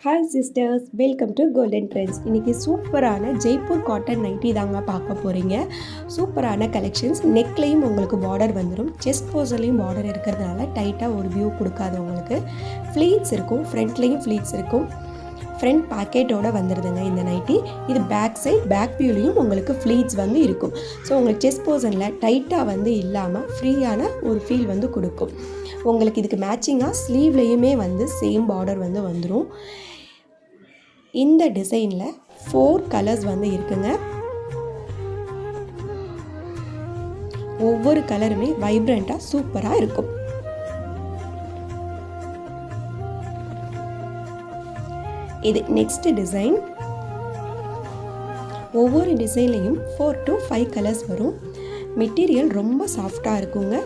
Hi sisters, welcome to golden trends. இன்றைக்கி சூப்பரான Jaipur cotton nightie தாங்க பார்க்க போகிறீங்க. சூப்பரான கலெக்ஷன்ஸ். நெக்லேயும் உங்களுக்கு பார்டர் வந்துடும், செஸ்ட் போர்ஷன்லேயும் பார்டர் இருக்கிறதுனால டைட்டாக ஒரு வியூ கொடுக்காது. உங்களுக்கு ஃப்ளீட்ஸ் இருக்கும், ஃப்ரண்ட்லேயும் ஃப்ளீட்ஸ் இருக்கும். ஃப்ரண்ட் பாக்கெட்டோடு வந்துடுதுங்க இந்த நைட்டி. இது பேக் சைட், பேக் வியூலேயும் உங்களுக்கு ஃப்ளீட்ஸ் வந்து இருக்கும். ஸோ உங்களுக்கு செஸ்ட் போர்ஷனில் டைட்டாக வந்து இல்லாமல் ஃப்ரீயான ஒரு ஃபீல் வந்து கொடுக்கும். உங்களுக்கு இதுக்கு மேட்சிங்காக ஸ்லீவ்லேயுமே வந்து சேம் பார்டர் வந்து வந்துடும். இந்த டிசைனில் 4 கலர்ஸ் வந்து இருக்குங்க. ஒவ்வொரு கலருமே வைப்ரண்ட்டாக சூப்பராக இருக்கும். இது நெக்ஸ்ட் டிசைன். ஒவ்வொரு டிசைன்லேயும் 4 to 5 கலர்ஸ் வரும். மெட்டீரியல் ரொம்ப சாஃப்டாக இருக்குங்க.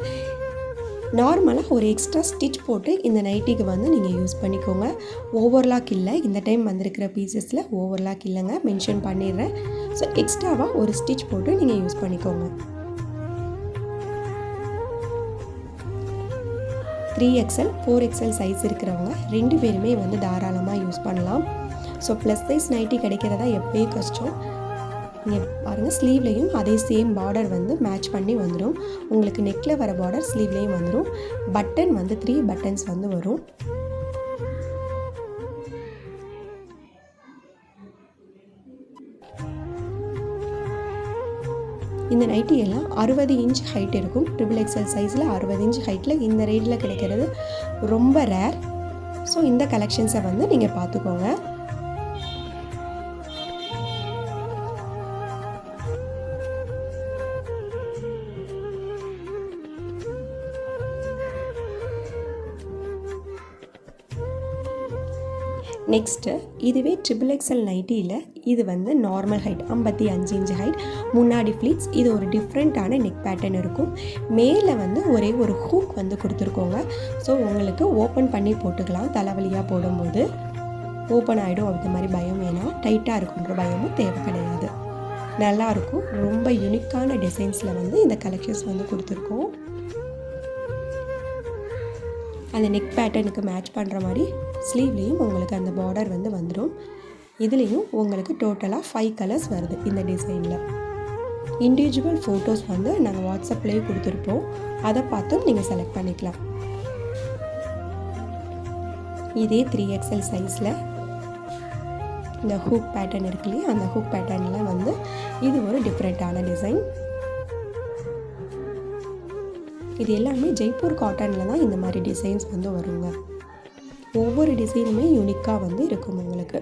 நார்மலாக ஒரு எக்ஸ்ட்ரா ஸ்டிச் போட்டு இந்த நைட்டிக்கு வந்து நீங்கள் யூஸ் பண்ணிக்கோங்க. ஓவர்லாக் இல்லை, இந்த டைம் வந்திருக்கிற பீசஸில் ஓவர்லாக் இல்லைங்க, மென்ஷன் பண்ணிடுறேன். ஸோ எக்ஸ்ட்ராவாக ஒரு ஸ்டிச் போட்டு நீங்கள் யூஸ் பண்ணிக்கோங்க. 3XL 4XL சைஸ் இருக்கிறவங்க 2 பேருமே வந்து தாராளமாக யூஸ் பண்ணலாம். ஸோ ப்ளஸ் சைஸ் நைட்டி கிடைக்கிறதா எப்போயே கஷ்டம். நீங்கள் பாருங்கள், ஸ்லீவ்லேயும் அதே சேம் பார்டர் வந்து மேட்ச் பண்ணி வந்துடும். உங்களுக்கு நெக்கில் வர பார்டர் ஸ்லீவ்லேயும் வந்துடும். பட்டன் வந்து 3 பட்டன்ஸ் வந்து வரும். இந்த நைட்டி எல்லாம் 60 இன்ச் ஹைட் இருக்கும். XXL சைஸில் 60 இன்ச் ஹைட்டில் இந்த ரேட்டில் கிடைக்கிறது ரொம்ப ரேர். ஸோ இந்த கலெக்ஷன்ஸை வந்து நீங்கள் பார்த்துக்கோங்க. நெக்ஸ்ட்டு இதுவே XXL நைட்டியில் இது வந்து நார்மல் ஹைட் 55 இன்ச் ஹைட், முன்னாடி ஃப்ளீட்ஸ். இது ஒரு டிஃப்ரெண்ட்டான நெக் பேட்டர்ன் இருக்கும். மேலே வந்து ஒரே ஒரு ஹூக் வந்து கொடுத்துருக்கோங்க. ஸோ உங்களுக்கு ஓப்பன் பண்ணி போட்டுக்கலாம். தலைவலியாக போடும்போது ஓப்பன் ஆகிடும், அந்த மாதிரி பயம் வேணாம். டைட்டாக இருக்குன்ற பயமும் தேவை கிடையாது. நல்லாயிருக்கும். ரொம்ப யூனிக்கான டிசைன்ஸில் வந்து இந்த கலெக்ஷன்ஸ் வந்து கொடுத்துருக்கோம். அந்த நெக் பேட்டர்னுக்கு மேட்ச் பண்ணுற மாதிரி ஸ்லீவ்லேயும் உங்களுக்கு அந்த பார்டர் வந்து வந்துடும். இதுலேயும் உங்களுக்கு டோட்டலாக 5 கலர்ஸ் வருது இந்த டிசைனில். இண்டிவிஜுவல் ஃபோட்டோஸ் வந்து நாங்கள் வாட்ஸ்அப்லேயே கொடுத்துருப்போம், அதை பார்த்தும் நீங்கள் செலக்ட் பண்ணிக்கலாம். இதே 3XL சைஸில் இந்த ஹூக் பேட்டர்ன் இருக்கு இல்லையா, அந்த ஹூக் பேட்டர்னில் வந்து இது ஒரு டிஃப்ரெண்ட்டான டிசைன். இது எல்லாமே ஜெய்ப்பூர் காட்டனில் தான் இந்த மாதிரி டிசைன்ஸ் வந்து வருங்க. ஒவ்வொரு டிசைனுமே யூனிக்காக வந்து இருக்கும் உங்களுக்கு.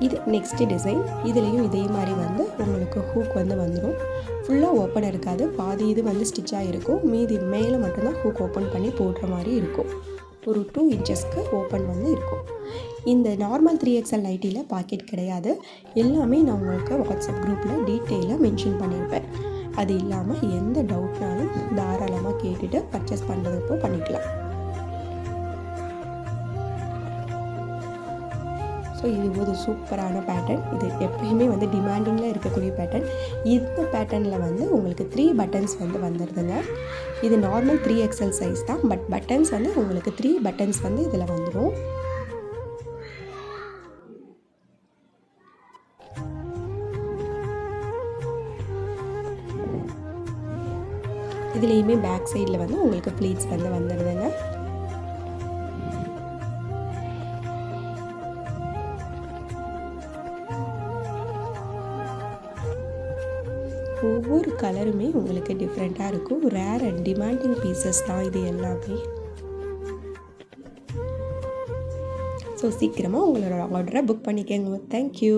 இது நெக்ஸ்ட் டிசைன். இதுலேயும் இதே மாதிரி வந்து உங்களுக்கு ஹூக் வந்து வந்துடும். ஃபுல்லாக ஓப்பன் இருக்காது, பாதி இது வந்து ஸ்டிச்சாக இருக்கும், மீதி மேலே மட்டும்தான் ஹூக் ஓப்பன் பண்ணி போடுற மாதிரி இருக்கும். ஒரு 2 இன்ச்சஸ்க்கு ஓப்பன் வந்து இருக்கும். இந்த நார்மல் 3XL நைட்டியில் பாக்கெட் கிடையாது. எல்லாமே நான் உங்களுக்கு வாட்ஸ்அப் குரூப்பில் டீட்டெயிலாக மென்ஷன் பண்ணியிருப்பேன். அது இல்லாமல் எந்த டவுட்னாலும் தாராளமாக கேட்டுட்டு பர்ச்சேஸ் பண்ணுறதுப்போ பண்ணிக்கலாம். ஸோ இது ஒரு சூப்பரான பேட்டர்ன். இது எப்பயுமே வந்து டிமாண்டிங்கில் இருக்கக்கூடிய பேட்டர்ன். இந்த பேட்டர்னில் வந்து உங்களுக்கு 3 பட்டன்ஸ் வந்து வந்துடுதுங்க. இது நார்மல் 3XL சைஸ் தான், பட் பட்டன்ஸ் வந்து உங்களுக்கு 3 பட்டன்ஸ் வந்து இதில் வந்துடும். இதுலேயுமே பேக் சைடில் வந்து உங்களுக்கு ப்ளீட்ஸ் வந்து வந்துடுதுங்க. ஒவ்வொரு கலருமே உங்களுக்கு டிஃப்ரெண்ட்டாக இருக்கும். ரேர் அண்ட் டிமாண்டிங் பீசஸ் தான் இது எல்லாமே. ஸோ சீக்கிரமாக உங்களோட ஆர்டரை புக் பண்ணிக்கோங்க. தேங்க்யூ.